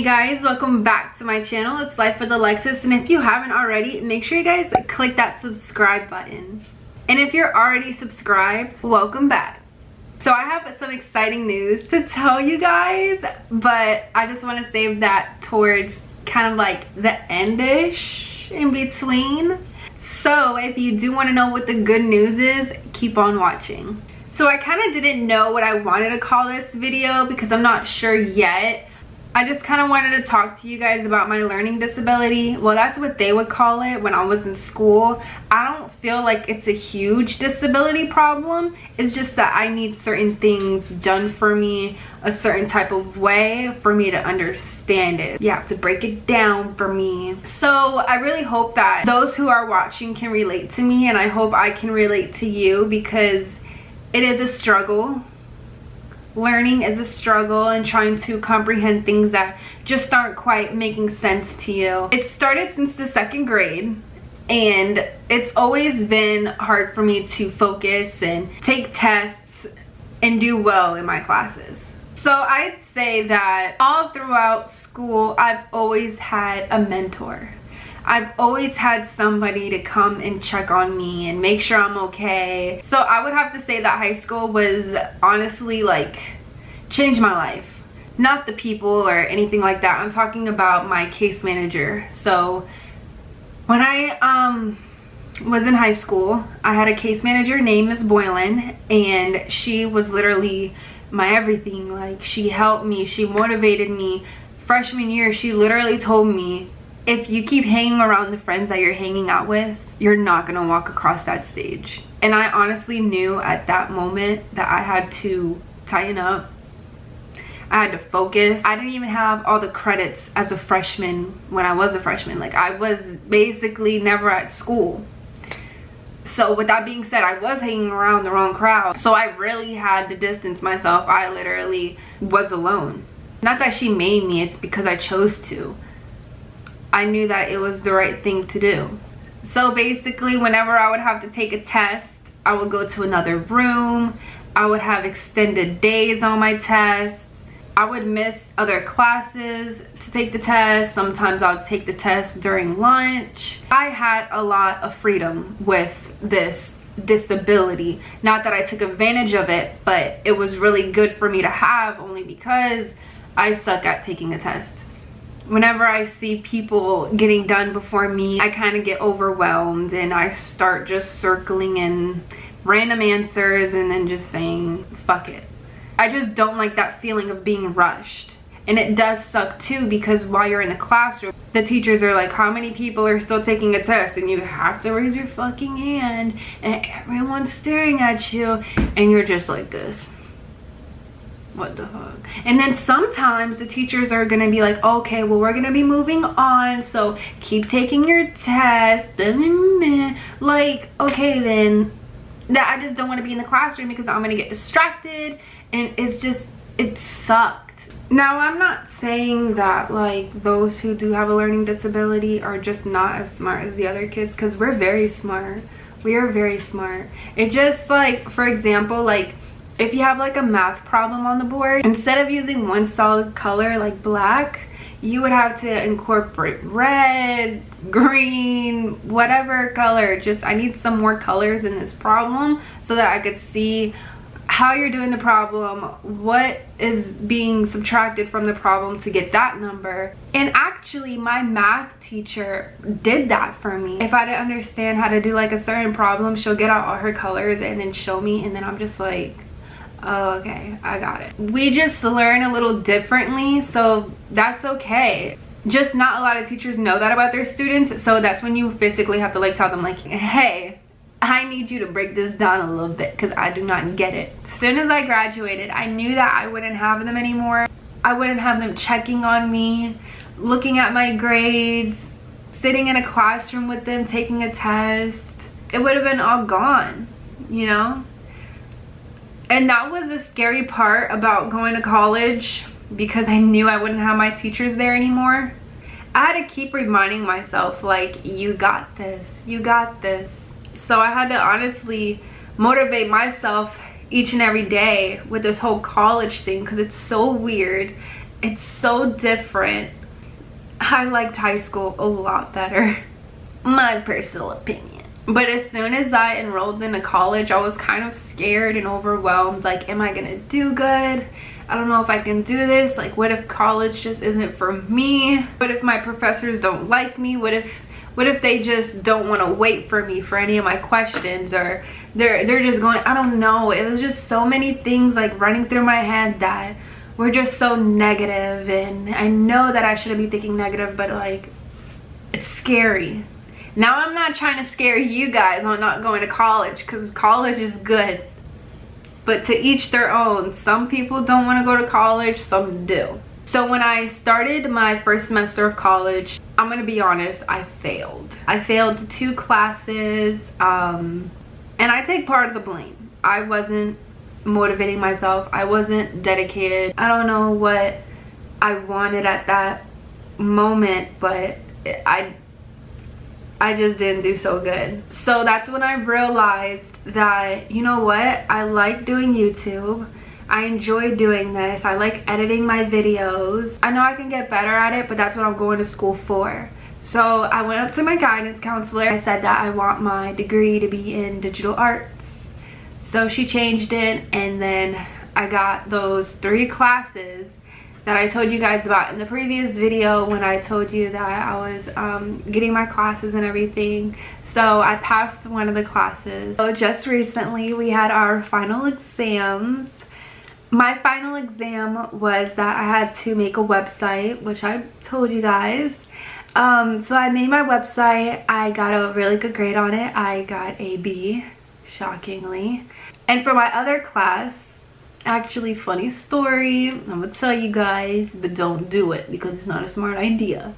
guys, welcome back to my channel. It's Life with Alexis, and if you haven't already, make sure you guys click that subscribe button. And if you're already subscribed, welcome back. So I have some exciting news to tell you guys, but I just want to save that towards kind of like the end-ish, in between. So if you do want to know what the good news is, keep on watching. So I kind of didn't know what I wanted to call this video because I'm not sure yet. I just kind of wanted to talk to you guys about my learning disability. Well, that's what they would call it when I was in school. I don't feel like it's a huge disability problem. It's just that I need certain things done for me a certain type of way for me to understand it. You have to break it down for me. So I really hope that those who are watching can relate to me, and I hope I can relate to you because it is a struggle. Learning is a struggle and trying to comprehend things that just aren't quite making sense to you. It started since the 2nd grade, and it's always been hard for me to focus and take tests and do well in my classes. So I'd say that all throughout school, I've always had a mentor. I've always had somebody to come and check on me and make sure I'm okay. So I would have to say that high school was honestly like changed my life. Not the people or anything like that. I'm talking about my case manager. So when I was in high school, I had a case manager named Ms. Boylan, and she was literally my everything. Like, she helped me, she motivated me. Freshman year, she literally told me, if you keep hanging around the friends that you're hanging out with, you're not gonna walk across that stage. And I honestly knew at that moment that I had to tighten up. I had to focus. I didn't even have all the credits as a freshman when I was a freshman. Like, I was basically never at school. So with that being said, I was hanging around the wrong crowd. So I really had to distance myself. I literally was alone. Not that she made me, it's because I chose to. I knew that it was the right thing to do. So basically, whenever I would have to take a test, I would go to another room. I would have extended days on my tests. I would miss other classes to take the test. Sometimes I would take the test during lunch. I had a lot of freedom with this disability. Not that I took advantage of it, but it was really good for me to have, only because I suck at taking a test. Whenever I see people getting done before me, I kind of get overwhelmed and I start just circling in random answers and then just saying, fuck it. I just don't like that feeling of being rushed. And it does suck too, because while you're in the classroom, the teachers are like, how many people are still taking a test? And you have to raise your fucking hand and everyone's staring at you and you're just like this. What the fuck? And then sometimes the teachers are gonna be like, okay, well, we're gonna be moving on, so keep taking your test. Like, okay, then that I just don't want to be in the classroom because I'm gonna get distracted, and it's just, it sucked. Now, I'm not saying that like those who do have a learning disability are just not as smart as the other kids, because we're very smart. We are very smart. It just, like, for example, like if you have like a math problem on the board, instead of using one solid color like black, you would have to incorporate red, green, whatever color. Just, I need some more colors in this problem so that I could see how you're doing the problem, what is being subtracted from the problem to get that number. And actually, my math teacher did that for me. If I didn't understand how to do like a certain problem, she'll get out all her colors and then show me, and then I'm just like, oh, okay, I got it. We just learn a little differently, so that's okay. Just not a lot of teachers know that about their students, so that's when you physically have to like tell them like, hey, I need you to break this down a little bit because I do not get it. As soon as I graduated, I knew that I wouldn't have them anymore. I wouldn't have them checking on me, looking at my grades, sitting in a classroom with them, taking a test. It would have been all gone, you know? And that was the scary part about going to college, because I knew I wouldn't have my teachers there anymore. I had to keep reminding myself, like, you got this, you got this. So I had to honestly motivate myself each and every day with this whole college thing, because it's so weird. It's so different I liked high school a lot better. My personal opinion. But as soon as I enrolled into college, I was kind of scared and overwhelmed. Like, am I gonna do good? I don't know if I can do this. Like, what if college just isn't for me? What if my professors don't like me? What if they just don't want to wait for me for any of my questions, or they're just going, I don't know. It was just so many things like running through my head that were just so negative, and I know that I shouldn't be thinking negative, but like, it's scary. Now I'm not trying to scare you guys on not going to college, because college is good. But to each their own. Some people don't want to go to college, some do. So when I started my first semester of college, I'm gonna be honest, I failed. I failed 2 classes, and I take part of the blame. I wasn't motivating myself. I wasn't dedicated. I don't know what I wanted at that moment, but I just didn't do so good. So that's when I realized that, you know what, I like doing YouTube. I enjoy doing this. I like editing my videos. I know I can get better at it, but that's what I'm going to school for. So I went up to my guidance counselor. I said that I want my degree to be in digital arts. So she changed it, and then I got those 3 classes that I told you guys about in the previous video when I told you that I was getting my classes and everything. So I passed one of the classes. So just recently we had our final exams. My final exam was that I had to make a website, which I told you guys. So I made my website. I got a really good grade on it. I got a B, shockingly. And for my other class, actually, funny story, I'm gonna tell you guys, but don't do it because it's not a smart idea.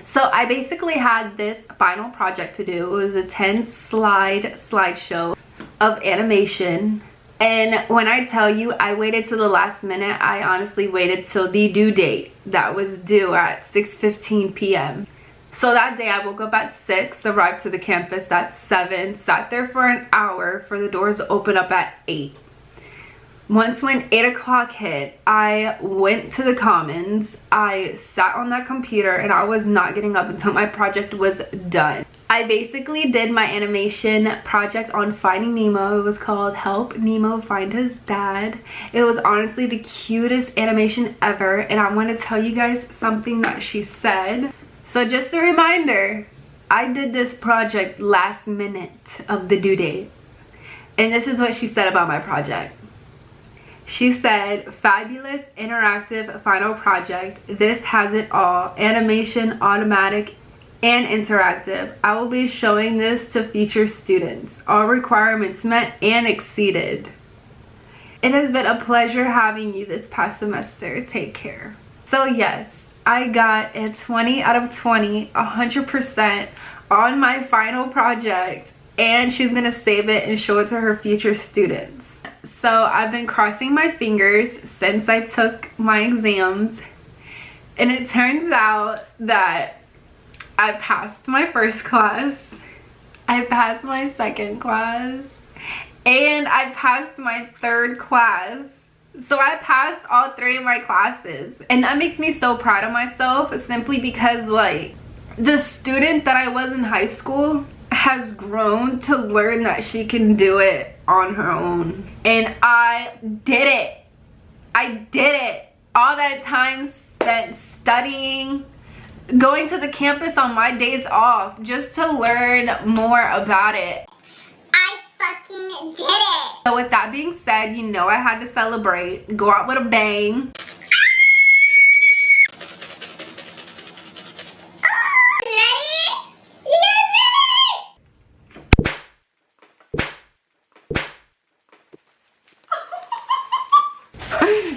So I basically had this final project to do. It was a 10-slide slideshow of animation. And when I tell you I waited till the last minute, I honestly waited till the due date that was due at 6:15 p.m. So that day I woke up at 6, arrived to the campus at 7, sat there for an hour for the doors to open up at 8. Once when 8 o'clock hit, I went to the commons. I sat on that computer and I was not getting up until my project was done. I basically did my animation project on Finding Nemo. It was called Help Nemo Find His Dad. It was honestly the cutest animation ever, and I want to tell you guys something that she said. So just a reminder, I did this project last minute of the due date. And this is what she said about my project. She said, fabulous interactive final project. This has it all. Animation, automatic, and interactive. I will be showing this to future students. All requirements met and exceeded. It has been a pleasure having you this past semester. Take care. So yes, I got a 20 out of 20, 100% on my final project, and she's gonna save it and show it to her future students. So I've been crossing my fingers since I took my exams, and it turns out that I passed my first class, I passed my second class, and I passed my third class. So I passed all 3 of my classes, and that makes me so proud of myself, simply because like the student that I was in high school has grown to learn that she can do it on her own, and I did it. I did it. All that time spent studying, going to the campus on my days off just to learn more about it. I fucking did it. So with that being said, you know I had to celebrate, go out with a bang.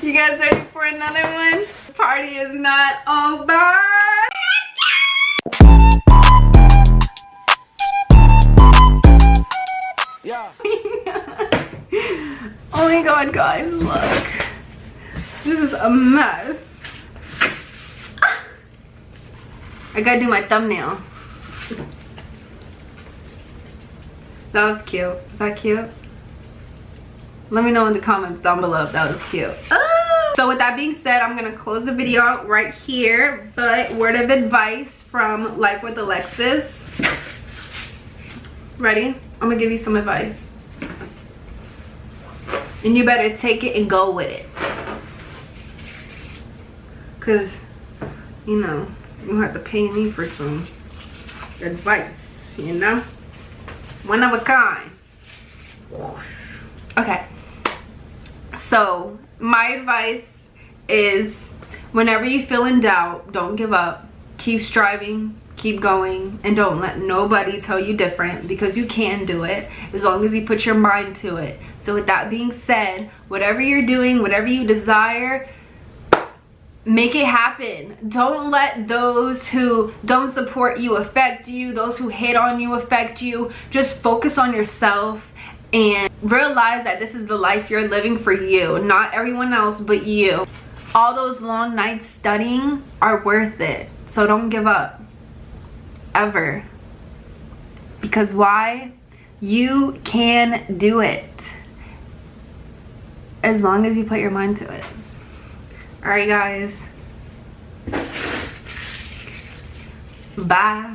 You guys ready for another one? The party is not over. Yeah. Oh my god, guys, look. This is a mess. I gotta do my thumbnail. That was cute. Is that cute? Let me know in the comments down below if that was cute. Oh! So with that being said, I'm gonna close the video out right here. But word of advice from Life with Alexis. Ready? I'm gonna give you some advice. And you better take it and go with it. Cause, you know, you have to pay me for some advice, you know? One of a kind. Okay. So, my advice is whenever you feel in doubt, don't give up. Keep striving, keep going, and don't let nobody tell you different, because you can do it as long as you put your mind to it. So with that being said, whatever you're doing, whatever you desire, make it happen. Don't let those who don't support you affect you, those who hate on you affect you. Just focus on yourself and realize that this is the life you're living for you, not everyone else but you. All those long nights studying are worth it. So don't give up. Ever. Because why? You can do it. As long as you put your mind to it. Alright guys. Bye.